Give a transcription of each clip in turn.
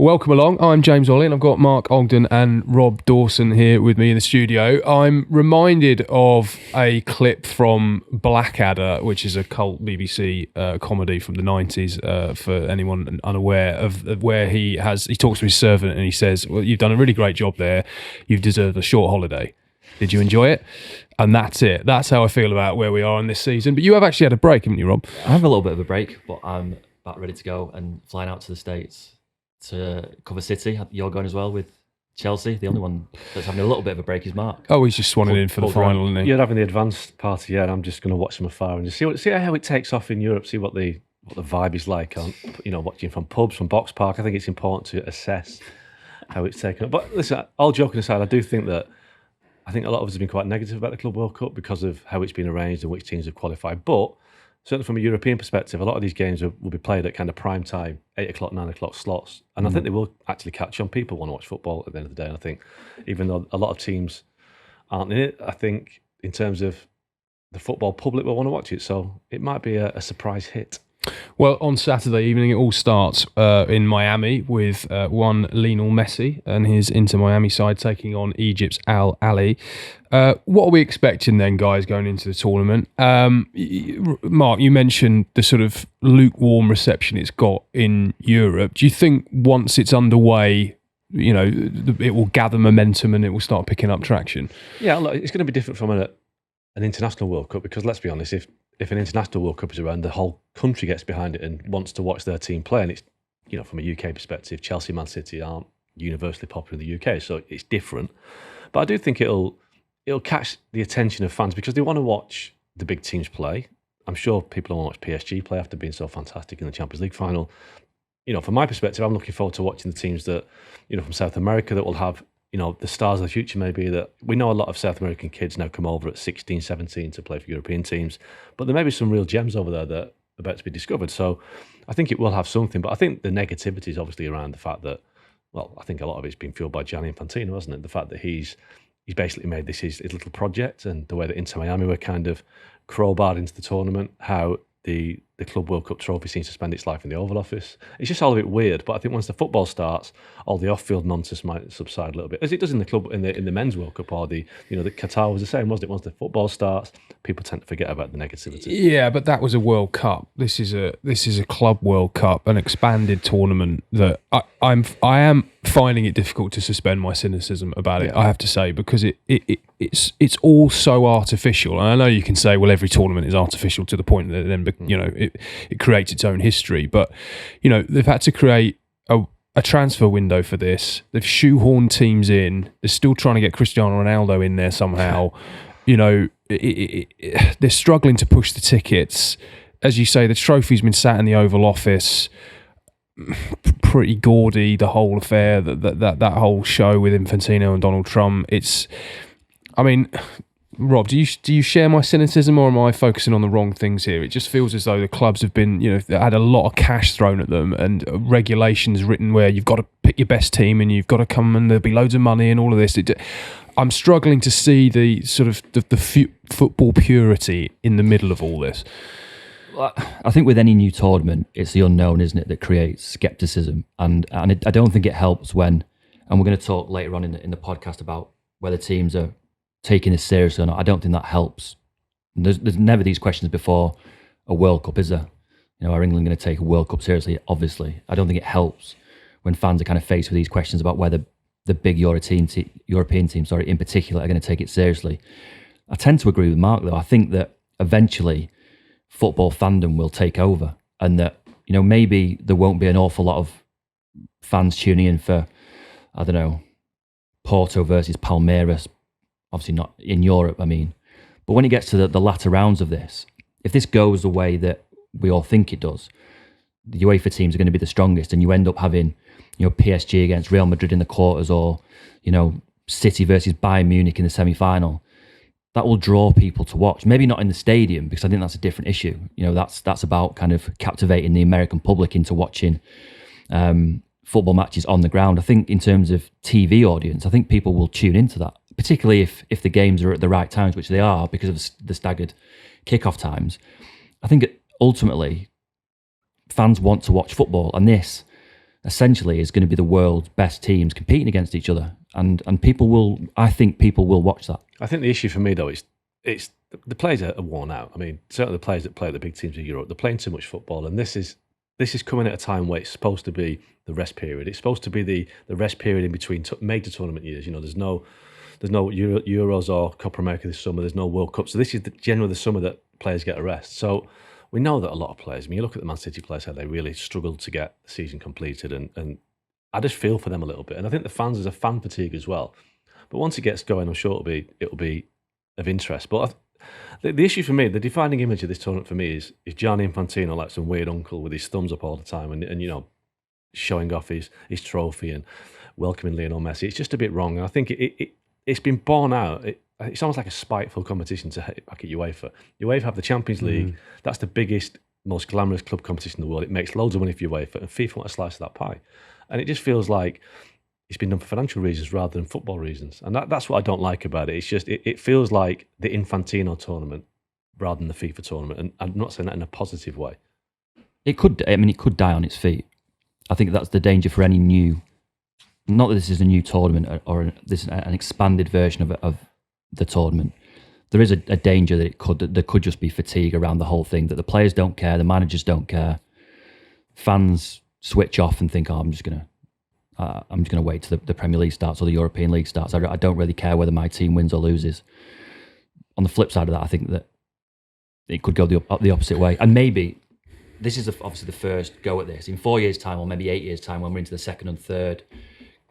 Welcome along. I'm James Olley and I've got Mark Ogden and Rob Dawson here with me in the studio. I'm reminded of a clip from Blackadder, which is a cult BBC comedy from the 90s, for anyone unaware of where he talks to his servant and he says, well, you've done a really great job there. You've deserved a short holiday. Did you enjoy it? And that's it. That's how I feel about where we are in this season. But you have actually had a break, haven't you, Rob? I have a little bit of a break, but I'm about ready to go and flying out to the States to cover City. You're going as well with Chelsea. The only one that's having a little bit of a break is Mark. Oh, he's just swanning in for the final, isn't he? You're having the advanced party, yeah, and I'm just going to watch from afar and just see how it takes off in Europe, see what the vibe is like on, watching from pubs, from Box Park. I think it's important to assess how it's taken up. But listen, all joking aside, I do think that I think a lot of us have been quite negative about the Club World Cup because of how it's been arranged and which teams have qualified. But certainly from a European perspective, a lot of these games will be played at kind of prime time, 8 o'clock, 9 o'clock slots. And I think they will actually catch on. People want to watch football at the end of the day. And I think even though a lot of teams aren't in it, I think in terms of the football public will want to watch it. So it might be a surprise hit. Well, on Saturday evening, it all starts in Miami with one Lionel Messi and his Inter Miami side taking on Egypt's Al Ahly. What are we expecting then, guys, going into the tournament? Mark, you mentioned the sort of lukewarm reception it's got in Europe. Do you think once it's underway, it will gather momentum and it will start picking up traction? Yeah, look, it's going to be different from an international World Cup because let's be honest, if an international World Cup is around, the whole country gets behind it and wants to watch their team play. And it's, from a UK perspective, Chelsea, Man City aren't universally popular in the UK, so it's different. But I do think it'll catch the attention of fans because they want to watch the big teams play. I'm sure people want to watch PSG play after being so fantastic in the Champions League final. From my perspective, I'm looking forward to watching the teams that, from South America that will have, the stars of the future maybe that we know a lot of South American kids now come over at 16, 17 to play for European teams, but there may be some real gems over there that are about to be discovered. So I think it will have something, but I think the negativity is obviously around the fact that, well, I think a lot of it's been fueled by Gianni Infantino, hasn't it? The fact that he's basically made this his little project, and the way that Inter Miami were kind of crowbarred into the tournament, how the Club World Cup trophy seems to spend its life in the Oval Office. It's just all a bit weird, but I think once the football starts, all the off-field nonsense might subside a little bit, as it does in the club in the men's World Cup, or the Qatar was the same, wasn't it? Once the football starts, people tend to forget about the negativity. Yeah, but that was a World Cup. This is a Club World Cup, an expanded tournament that I am finding it difficult to suspend my cynicism about it. I have to say, because it's all so artificial. And I know you can say, well, every tournament is artificial to the point that then it creates its own history. But they've had to create a transfer window for this. They've shoehorned teams in. They're still trying to get Cristiano Ronaldo in there somehow. They're struggling to push the tickets. As you say, the trophy's been sat in the Oval Office. Pretty gaudy, the whole affair, that whole show with Infantino and Donald Trump. Rob, do you share my cynicism, or am I focusing on the wrong things here? It just feels as though the clubs have been, had a lot of cash thrown at them and regulations written where you've got to pick your best team and you've got to come and there'll be loads of money and all of this. I'm struggling to see the sort of the football purity in the middle of all this. I think with any new tournament, it's the unknown, isn't it, that creates scepticism, and I don't think it helps when, and we're going to talk later on in the podcast about whether teams are taking this seriously or not. I don't think that helps. There's never these questions before a World Cup, is there? Are England going to take a World Cup seriously? Obviously. I don't think it helps when fans are kind of faced with these questions about whether the big European teams, in particular, are going to take it seriously. I tend to agree with Mark, though. I think that eventually football fandom will take over, and that maybe there won't be an awful lot of fans tuning in for, I don't know, Porto versus Palmeiras. Obviously not in Europe, but when it gets to the latter rounds of this, if this goes the way that we all think it does, the UEFA teams are going to be the strongest, and you end up having PSG against Real Madrid in the quarters, or City versus Bayern Munich in the semi-final. That will draw people to watch. Maybe not in the stadium, because I think that's a different issue. That's about kind of captivating the American public into watching football matches on the ground. I think in terms of TV audience, I think people will tune into that, particularly if the games are at the right times, which they are because of the staggered kickoff times. I think ultimately fans want to watch football, and this essentially is going to be the world's best teams competing against each other, and I think people will watch that. I think the issue for me though is it's the players are worn out. I mean, certainly the players that play at the big teams in Europe, they're playing too much football, and this is coming at a time where it's supposed to be the rest period. It's supposed to be the rest period in between major tournament years. You know, there's no Euros or Copa America this summer. There's no World Cup. So this is generally the summer that players get a rest. So we know that a lot of players, I mean, you look at the Man City players, how they really struggled to get the season completed. And I just feel for them a little bit. And I think the fans, there's a fan fatigue as well. But once it gets going, I'm sure it'll be of interest. But the issue for me, the defining image of this tournament for me is Gianni Infantino like some weird uncle with his thumbs up all the time and you know, showing off his trophy and welcoming Lionel Messi. It's just a bit wrong. And I think it's been borne out. It's almost like a spiteful competition to hit back at UEFA. UEFA have the Champions League. That's the biggest, most glamorous club competition in the world. It makes loads of money for UEFA, and FIFA want a slice of that pie. And it just feels like it's been done for financial reasons rather than football reasons. And that's what I don't like about it. It's just, it feels like the Infantino tournament rather than the FIFA tournament. And I'm not saying that in a positive way. It could die on its feet. I think that's the danger for any new, not that this is a new tournament or this is an expanded version of the tournament. There is a danger that there could just be fatigue around the whole thing, that the players don't care, the managers don't care, fans switch off and think, oh, I'm just gonna wait till the Premier League starts or the European League starts. I don't really care whether my team wins or loses. On the flip side of that, I think that it could go the opposite way. And maybe this is obviously the first go at this. In 4 years' time, or maybe 8 years' time, when we're into the second and third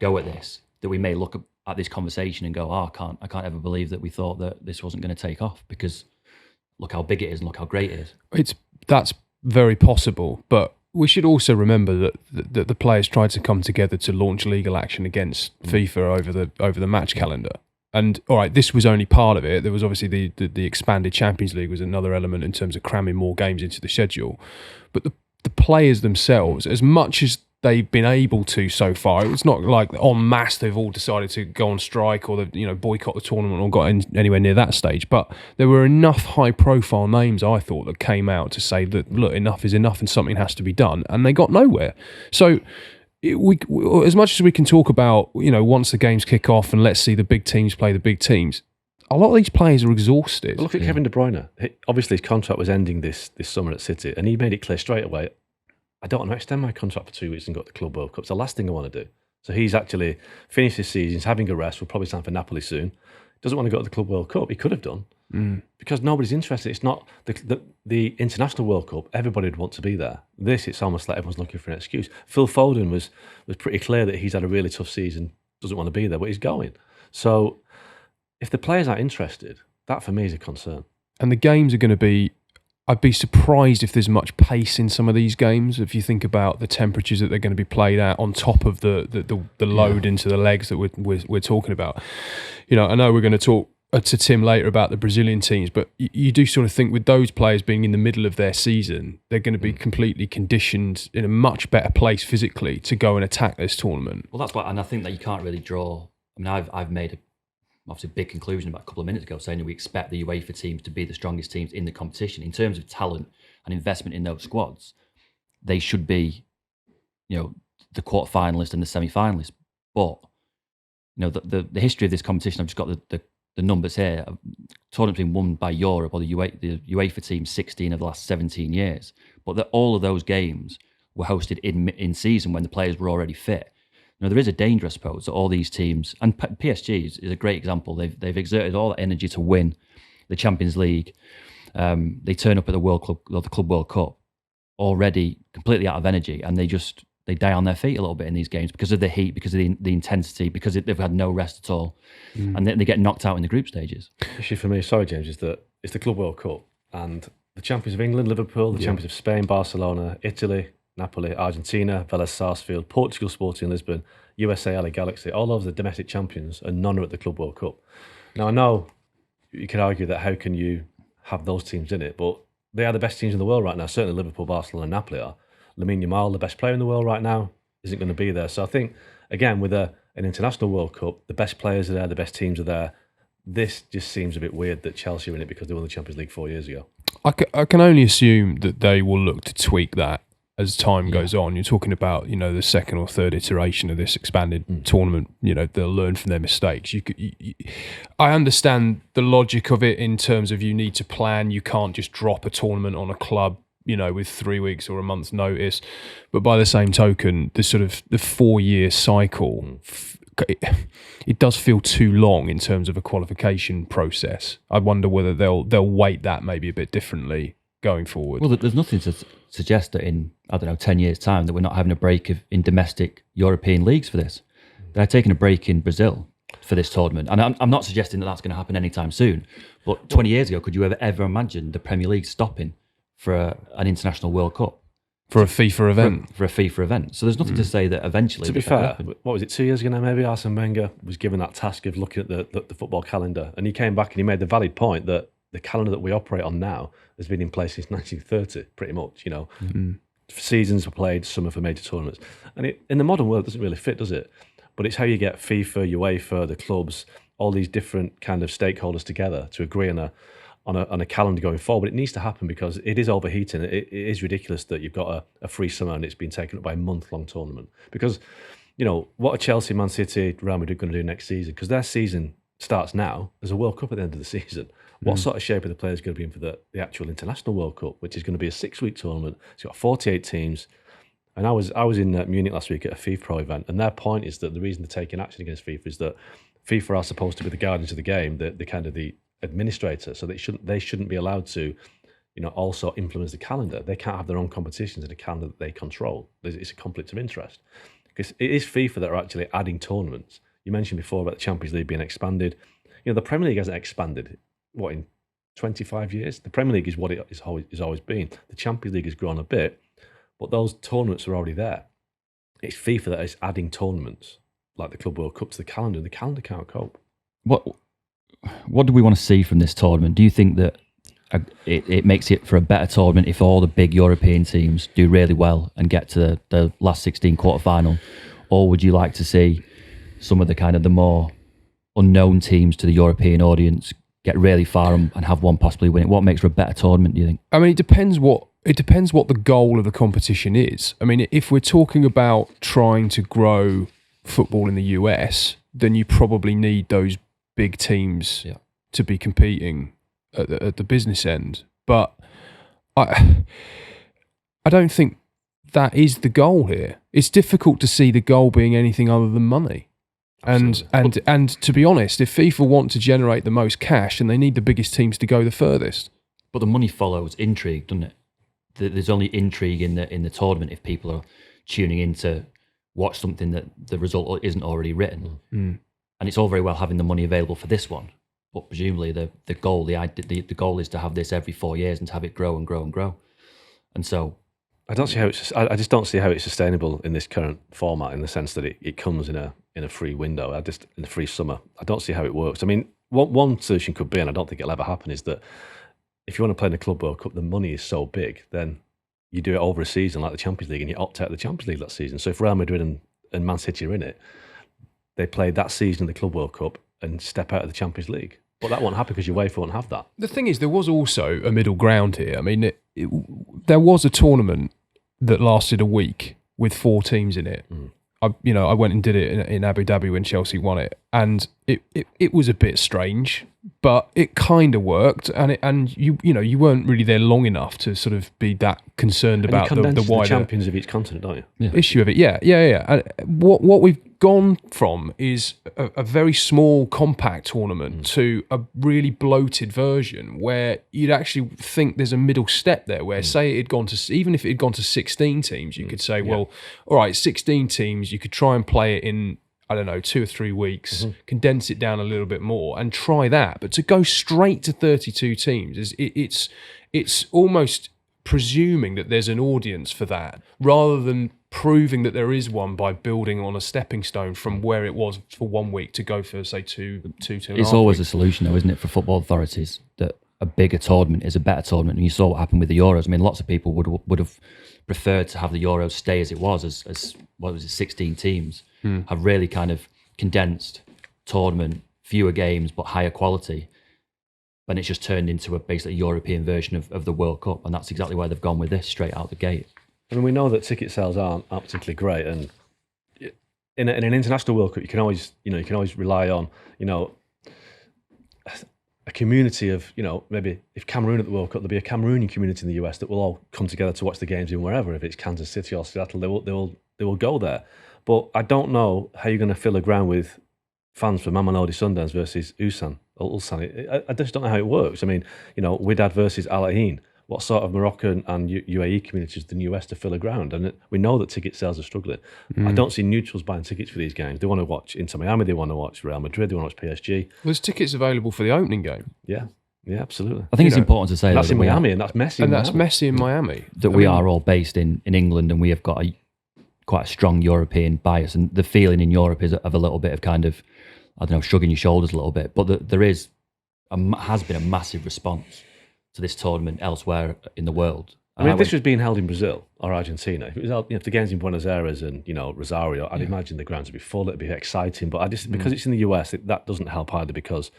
go at this, that we may look at this conversation and go, oh, I can't ever believe that we thought that this wasn't going to take off, because look how big it is and look how great it is. That's very possible, but we should also remember that the players tried to come together to launch legal action against FIFA over the match calendar. And all right, this was only part of it. There was obviously the expanded Champions League was another element in terms of cramming more games into the schedule. But the players themselves, as much as they've been able to so far, it's not like en masse they've all decided to go on strike or boycott the tournament or got anywhere near that stage. But there were enough high-profile names, I thought, that came out to say that, look, enough is enough and something has to be done, and they got nowhere. So we as much as we can talk about, once the games kick off and let's see the big teams play the big teams, a lot of these players are exhausted. Look at Kevin De Bruyne. Obviously, his contract was ending this summer at City, and he made it clear straight away, I don't want to extend my contract for 2 weeks and go to the Club World Cup. It's the last thing I want to do. So he's actually finished his season, he's having a rest, will probably sign for Napoli soon. Doesn't want to go to the Club World Cup. He could have done, because nobody's interested. It's not the International World Cup. Everybody would want to be there. This, it's almost like everyone's looking for an excuse. Phil Foden was pretty clear that he's had a really tough season, doesn't want to be there, but he's going. So if the players aren't interested, that for me is a concern. And the games are going to be, I'd be surprised if there's much pace in some of these games. If you think about the temperatures that they're going to be played at, on top of the load into the legs that we're talking about. I know we're going to talk to Tim later about the Brazilian teams, but you do sort of think with those players being in the middle of their season, they're going to be completely conditioned in a much better place physically to go and attack this tournament. Well, that's why, and I think that you can't really draw. I mean, I've made obviously a big conclusion about a couple of minutes ago, saying that we expect the UEFA teams to be the strongest teams in the competition. In terms of talent and investment in those squads, they should be, the quarter-finalists and the semi-finalists. But, the history of this competition, I've just got the numbers here. Tournament's been won by Europe, or the UEFA team 16 of the last 17 years. But all of those games were hosted in season when the players were already fit. There is a danger, I suppose, that all these teams, and PSG is a great example. They've exerted all that energy to win the Champions League. They turn up at the Club World Cup already completely out of energy, and they die on their feet a little bit in these games because of the heat, because of the intensity, because they've had no rest at all, and they get knocked out in the group stages. The issue for me, sorry James, is that it's the Club World Cup, and the champions of England, Liverpool, the champions of Spain, Barcelona, Italy, Napoli, Argentina, Vélez Sarsfield, Portugal Sporting Lisbon, USA LA Galaxy, all of the domestic champions, and none are at the Club World Cup. Now, I know you could argue that how can you have those teams in it, but they are the best teams in the world right now. Certainly Liverpool, Barcelona, and Napoli are. Lamine Yamal, the best player in the world right now, isn't going to be there. So I think, again, with an international World Cup, the best players are there, the best teams are there. This just seems a bit weird that Chelsea are in it because they won the Champions League 4 years ago. I can only assume that they will look to tweak that as time goes on. You're talking about, the second or third iteration of this expanded tournament. They'll learn from their mistakes. I understand the logic of it in terms of you need to plan. You can't just drop a tournament on a club, with 3 weeks or a month's notice. But by the same token, the 4-year cycle, it does feel too long in terms of a qualification process. I wonder whether they'll weight that maybe a bit differently going forward. Well, there's nothing to suggest that in, 10 years' time that we're not having a break in domestic European leagues for this. They're taking a break in Brazil for this tournament. And I'm not suggesting that that's going to happen anytime soon. But 20 years ago, could you ever imagine the Premier League stopping for an international World Cup? For a FIFA event. For a FIFA event. So there's nothing to say that eventually... To be fair, what was it, 2 years ago now, maybe Arsene Wenger was given that task of looking at the football calendar. And he came back and he made the valid point that the calendar that we operate on now has been in place since 1930, pretty much, Seasons were played, summer for major tournaments. And in the modern world, it doesn't really fit, does it? But it's how you get FIFA, UEFA, the clubs, all these different kind of stakeholders together to agree on a calendar going forward. But it needs to happen because it is overheating. It is ridiculous that you've got a free summer and it's been taken up by a month-long tournament. Because, what are Chelsea, Man City, Real Madrid going to do next season? Because their season starts now. There's a World Cup at the end of the season. What sort of shape are the players going to be in for the actual International World Cup, which is going to be a 6-week tournament? It's got 48 teams. And I was in Munich last week at a FIFA Pro event, and their point is that the reason they're taking action against FIFA is that FIFA are supposed to be the guardians of the game, the kind of the administrator, so they shouldn't be allowed to, also influence the calendar. They can't have their own competitions in a calendar that they control. It's a conflict of interest. Because it is FIFA that are actually adding tournaments. You mentioned before about the Champions League being expanded. The Premier League hasn't expanded, in 25 years? The Premier League is what it has always been. The Champions League has grown a bit, but those tournaments are already there. It's FIFA that is adding tournaments, like the Club World Cup, to the calendar, and the calendar can't cope. What do we want to see from this tournament? Do you think that it makes it for a better tournament if all the big European teams do really well and get to the last 16 quarter-final? Or would you like to see some of the more unknown teams to the European audience get really far and have one possibly win it? What makes for a better tournament, do you think? I mean, it depends what the goal of the competition is. I mean, if we're talking about trying to grow football in the US, then you probably need those big teams to be competing at the business end. But I don't think that is the goal here. It's difficult to see the goal being anything other than money. And to be honest, if FIFA want to generate the most cash, then they need the biggest teams to go the furthest. But the money follows intrigue, doesn't it? There's only intrigue in the tournament if people are tuning in to watch something that the result isn't already written. And it's all very well having the money available for this one, but presumably the goal is to have this every 4 years and to have it grow and grow and grow. And so I just don't see how it's sustainable in this current format, in the sense that it comes in a free window. In a free summer, I don't see how it works. I mean, one solution could be, and I don't think it'll ever happen, is that if you want to play in the Club World Cup, the money is so big, then you do it over a season like the Champions League, and you opt out of the Champions League that season. So if Real Madrid and Man City are in it, they play that season of the Club World Cup and step out of the Champions League. But that won't happen because UEFA won't have that. The thing is, there was also a middle ground here. I mean, there was a tournament that lasted a week with 4 teams in it. I went and did it in Abu Dhabi when Chelsea won it, and it was a bit strange, but it kind of worked, and you weren't really there long enough to sort of be that concerned about the wider champions of each continent, don't you? Issue of it. Yeah. And what we've gone from is a very small, compact tournament to a really bloated version where you'd actually think there's a middle step there where, say, it had gone to, even if it had gone to 16 teams, you could say, well, all right, 16 teams, you could try and play it in, I don't know, 2 or 3 weeks, condense it down a little bit more and try that. But to go straight to 32 teams, it's almost presuming that there's an audience for that rather than proving that there is one by building on a stepping stone from where it was for 1 week to go for, say, two and a half It's always weeks. a solution, though, isn't it, for football authorities, that a bigger tournament is a better tournament. And you saw what happened with the Euros. I mean, lots of people would have preferred to have the Euros stay as it was, as what was it, 16 teams, have really kind of condensed tournament, fewer games, but higher quality. And it's just turned into a basically European version of the World Cup. And that's exactly why they've gone with this straight out the gate. I mean, we know that ticket sales aren't particularly great, and in an international World Cup, you can always rely on, a community of, maybe if Cameroon at the World Cup, there'll be a Cameroonian community in the US that will all come together to watch the games in wherever. If it's Kansas City or Seattle, they will go there. But I don't know how you're going to fill a ground with fans from Mamelodi Sundowns versus Ulsan. I just don't know how it works. I mean, Wydad versus Al Ain. What sort of Moroccan and UAE communities in the US to fill a ground? And we know that ticket sales are struggling. I don't see neutrals buying tickets for these games. They want to watch Inter Miami, they want to watch Real Madrid, they want to watch PSG. There's tickets available for the opening game. Yeah, absolutely. I think it's important to say that's that in Miami, and that's Messi. And that's Messi in Miami. That we are all based in England, and we have got quite a strong European bias, and the feeling in Europe is of a little bit of kind of, I don't know, shrugging your shoulders a little bit. But there has been a massive response to this tournament elsewhere in the world. I mean, if this was being held in Brazil or Argentina, if it was held, if the game's in Buenos Aires and Rosario, I'd imagine the grounds would be full. It'd be exciting, but because it's in the US, that doesn't help either, because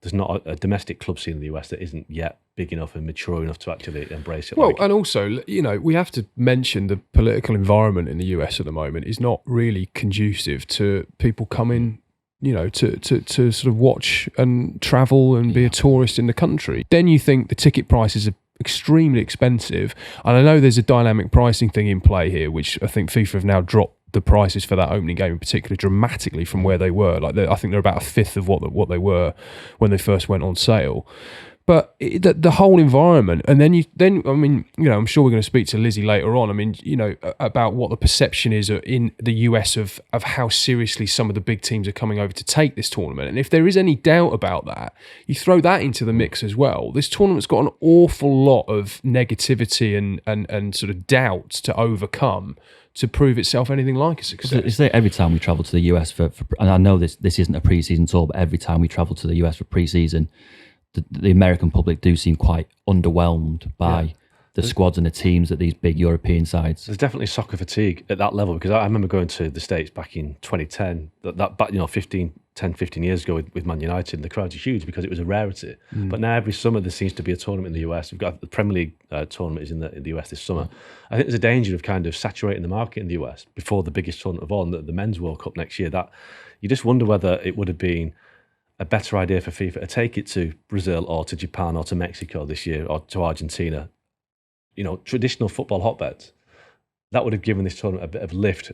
there's not a domestic club scene in the US that isn't yet big enough and mature enough to actually embrace it. Well, and also, we have to mention the political environment in the US at the moment is not really conducive to people coming, to sort of watch and travel and be a tourist in the country. Then you think the ticket prices are extremely expensive. And I know there's a dynamic pricing thing in play here, which I think FIFA have now dropped the prices for that opening game in particular dramatically from where they were. I think they're about a fifth of what they were when they first went on sale. But the whole environment, and then I'm sure we're going to speak to Lizzie later on. I mean, about what the perception is in the US of how seriously some of the big teams are coming over to take this tournament. And if there is any doubt about that, you throw that into the mix as well. This tournament's got an awful lot of negativity and sort of doubt to overcome to prove itself anything like a success. It's like every time we travel to the US for and I know this isn't a pre-season tour, but every time we travel to the US for pre-season, the American public do seem quite underwhelmed by the squads and the teams at these big European sides. There's definitely soccer fatigue at that level, because I remember going to the States back in 2010, that back 15 years ago with Man United, and the crowds are huge because it was a rarity. But now every summer there seems to be a tournament in the US. We've got the Premier League tournament is in the US this summer. I think there's a danger of kind of saturating the market in the US before the biggest tournament of all, the Men's World Cup next year. That you just wonder whether it would have been a better idea for FIFA to take it to Brazil or to Japan or to Mexico this year or to Argentina, traditional football hotbeds. That would have given this tournament a bit of lift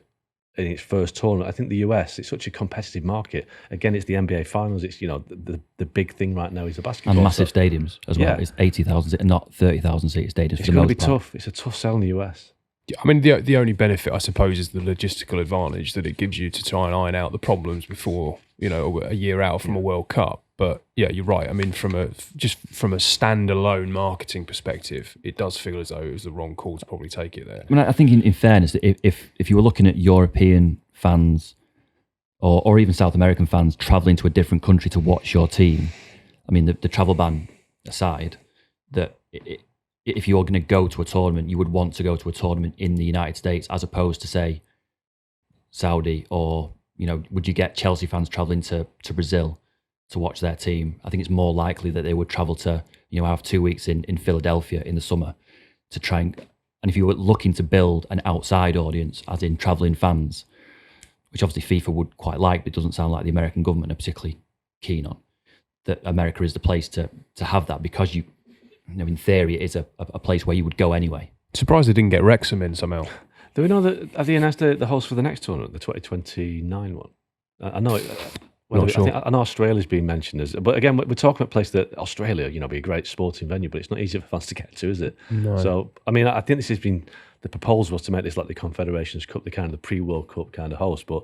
in its first tournament. I think the US, it's such a competitive market. Again, it's the NBA finals. It's, the big thing right now is the basketball. And massive stadiums as well. It's 80,000, not 30,000 seat stadiums. It's going to be tough. It's a tough sell in the US. I mean, the only benefit, I suppose, is the logistical advantage that it gives you to try and iron out the problems before, a year out from a World Cup. But yeah, you're right. I mean, from a standalone marketing perspective, it does feel as though it was the wrong call to probably take it there. I mean, I think in fairness, if you were looking at European fans or even South American fans travelling to a different country to watch your team, I mean, the travel ban aside, if you're going to go to a tournament, you would want to go to a tournament in the United States as opposed to, say, Saudi, or, would you get Chelsea fans travelling to Brazil to watch their team? I think it's more likely that they would travel to, have 2 weeks in Philadelphia in the summer to try and if you were looking to build an outside audience, as in travelling fans, which obviously FIFA would quite like, but it doesn't sound like the American government are particularly keen on, that America is the place to have that, because in theory, it is a place where you would go anyway. Surprised they didn't get Wrexham in somehow. Do we know that, have they announced the host for the next tournament, the 2029 one? I know Not sure. I know Australia's been mentioned but again, we're talking about a place that Australia, be a great sporting venue, but it's not easy for fans to get to, is it? No. So, I mean, I think this has been, the proposal was to make this like the Confederations Cup, the kind of the pre-World Cup kind of host, but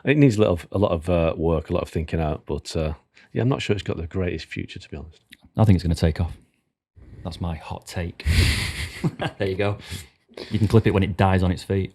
it needs a lot of work, a lot of thinking out. But I'm not sure it's got the greatest future, to be honest. I think it's going to take off. That's my hot take. There you go. You can clip it when it dies on its feet.